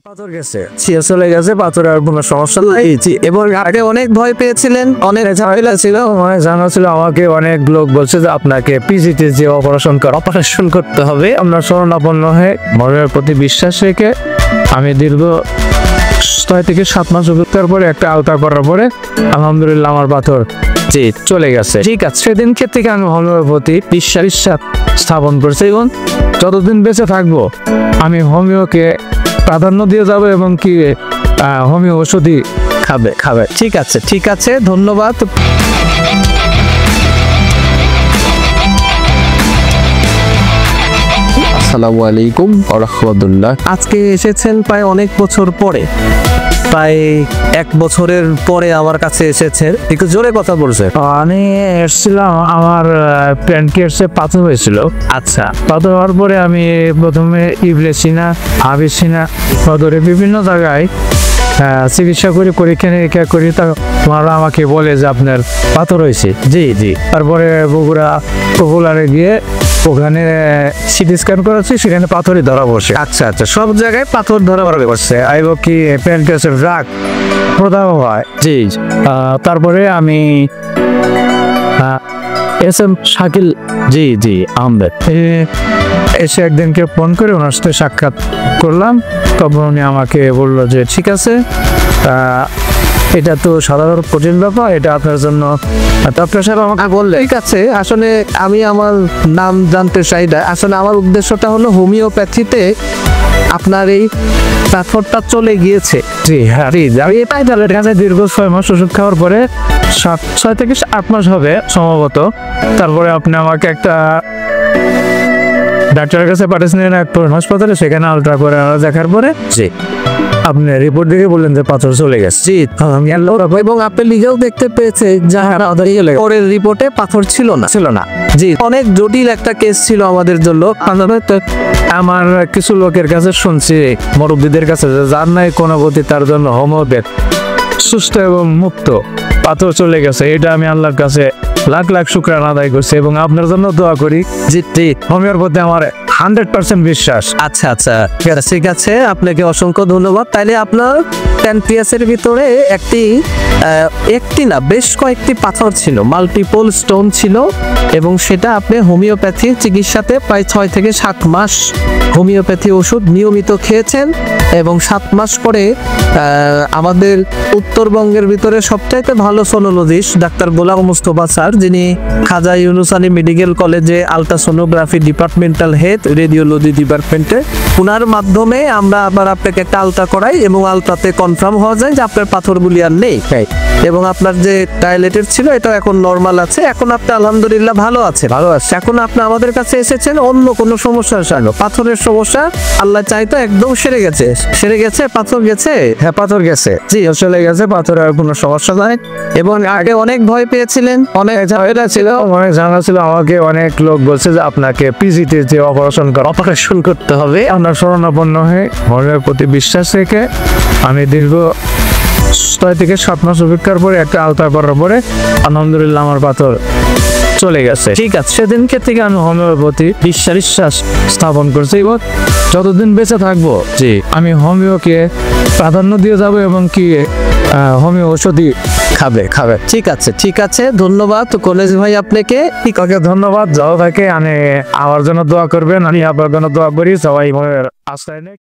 পাথর গেছে, চলে গেছে, পাথরের আর কোনো সমস্যা নাই। এবং আগে অনেক ভয় পেয়েছিলেন, অনেক ঝামেলা ছিল, অনেক জানা ছিল। আমাকে অনেক লোক বলছে যে আপনাকে পিজিতে যে অপারেশন করতে হবে। আমরা শরণাপন্ন হয়ে মনের প্রতি বিশ্বাস রেখে আমি দীর্ঘ 6 থেকে 7 মাস অপেক্ষার পরে একটা আলতা করার পরে আলহামদুলিল্লাহ আমার পাথর চলে গেছে। ঠিক আছে, সেদিন থেকে আমি হোমিওর প্রতি বিশ্বাস স্থাপন করছি এবং যতদিন বেঁচে থাকবো আমি হোমিওকে প্রাধান্য দিয়ে যাবো এবং কি হোমিও ওষুধই খাবে। ঠিক আছে, ধন্যবাদ। আসসালামু আলাইকুম ওয়া রাহমাতুল্লাহ। আজকে এসেছেন প্রায় অনেক বছর পরে, প্রায় 1 বছরের পরে আমার কাছে এসেছেন। একটু জোরে কথা বলছে। আমি এসেছিলাম, আমার প্যানক্রিয়াসে পাথর হয়েছিল। আচ্ছা, পাথর হওয়ার পরে আমি প্রথমে ইবলেসিনা, হাবিসিনা, সদরে বিভিন্ন জায়গায় চিকিৎসা করি, পরীক্ষা নিরীক্ষা করি। তারা আমাকে বলে যে আপনার পাথর হয়েছে। জি। তারপরে পপুলারে গিয়ে ওখানে সিটি স্ক্যান করেছি, সেখানে পাথরই ধরা পড়ছে। আচ্ছা, সব জায়গায় পাথর ধরা পড়ছে। আইব কি প্যানক্রিয়াসের রাগ প্রদাহ হয়। জি। তারপরে আমি SM শাকিল জি আহমেদ এসে একদিনকে ফোন করে ওনার সাথে সাক্ষাৎ করলাম। তখন উনি আমাকে বললো যে ঠিক আছে, এটা তো সাধারণ কঠিন ব্যাপার, এটা আপনার জন্য। ডক্টর সাহেব আমাকে বললেন ঠিক আছে, আসলে আমি আমার নাম জানতে চাই না। আসলে আমার উদ্দেশ্যটা হলো হোমিওপ্যাথিতে আপনার এই পাথরটা চলে গিয়েছে। জি হ্যাঁ, আমি এটাই তাহলে কাছে দীর্ঘ 6 মাস ওষুধ খাওয়ার পরে 6 থেকে 8 মাস হবে সম্ভবত। তারপরে আপনি আমাকে একটা ডাক্তারের কাছে পাঠিয়েছিলেন একটা হাসপাতালে, সেখানে আলট্রা করে দেখার পরে জি আপনি রিপোর্ট দেখে বললেন যে পাথর চলে গেছে। জি, আমি এবং আপনি নিজেও দেখতে পেয়েছে পরের রিপোর্টে পাথর ছিল না। জি, অনেক জটিল একটা কেস ছিল আমাদের জন্য। আমার কিছু লোকের কাছে শুনছি, মুরব্বীদের কাছে, যার নাই কোনো গতি তার জন্য হোমিওপ্যাথ সুস্থ এবং মুক্ত, পাথর চলে গেছে। এটা আমি আল্লাহর কাছে লাখ লাখ শুকরানা আদায় করছি এবং আপনার জন্য দোয়া করি। জি, হোমিওর প্রতি আমার 100% বিশ্বাস। আচ্ছা, ঠিক আছে, আপনাকে অসংখ্য ধন্যবাদ। তাইলে আপনার প্যানক্রিয়াসের ভিতরে একটি না বেশ কয়েকটি পাথর ছিল, মাল্টিপল স্টোন ছিল, এবং সেটা আপনি হোমিওপ্যাথি চিকিৎসাতে প্রায় 6 থেকে 7 মাস হোমিওপ্যাথি ওষুধ নিয়মিত খেয়েছেন। এবং 7 মাস পরে আমাদের উত্তরবঙ্গের ভিতরে সবচাইতে ভালো সোনোলজিস্ট ডাক্তার গোলাম মুস্তফা স্যার, যিনি খাজা ইউনুস আলী মেডিকেল কলেজে আলট্রাসোনোগ্রাফি ডিপার্টমেন্টাল হেড, রেডিওলজি ডিপার্টমেন্টে, ওনার মাধ্যমে আমরা আবার আপনাকে একটা আলট্রা করাই এবং আলট্রাতে কনফার্ম হওয়া যায় যে আপনার পাথরগুলি আর নেই এবং আপনার যে ডায়ালেটেড ছিল এটা এখন নর্মাল আছে। এখন আপনি আলহামদুলিল্লাহ ভালো আছে। এখন আপনি আমাদের কাছে এসেছেন অন্য কোনো সমস্যার জন্য। পাথরের সমস্যা আল্লাহ চাইতো একদম সেরে গেছে। পাথর গেছে, হ্যাঁ পাথর গেছে, জি চলে গেছে, পাথরের আর কোনো সমস্যা নাই। এবং আগে অনেক ভয় পেয়েছিলেন, অনেক ঝামেলা ছিল, অনেক জানা ছিল। আমাকে অনেক লোক বলছে যে আপনাকে পিজিতে যে অপারেশন করতে হবে। আমরা শরণাপন্ন হয়ে মনের প্রতি বিশ্বাস রেখে আমি দীর্ঘ 6 থেকে 7 মাস অপেক্ষার পরে একটা আলতা করার পরে আলহামদুলিল্লাহ আমার পাথর চলে গেছে। ঠিক আছে, সেদিন থেকে আমি হোমিওর প্রতি বিশ্বাস স্থাপন করছি এবং যতদিন বেঁচে থাকবো জি আমি হোমিওকে প্রাধান্য দিয়ে যাবো এবং কি হোমিও ওষুধই খাবে। ঠিক আছে, ধন্যবাদ কলেজ ভাই আপনাকে। ঠিক আছে, ধন্যবাদ। যাও থাকে আমি আমার জন্য দোয়া করবেন, আমি আপনার জন্য দোয়া করি। সবাই আশ্রয় নেই।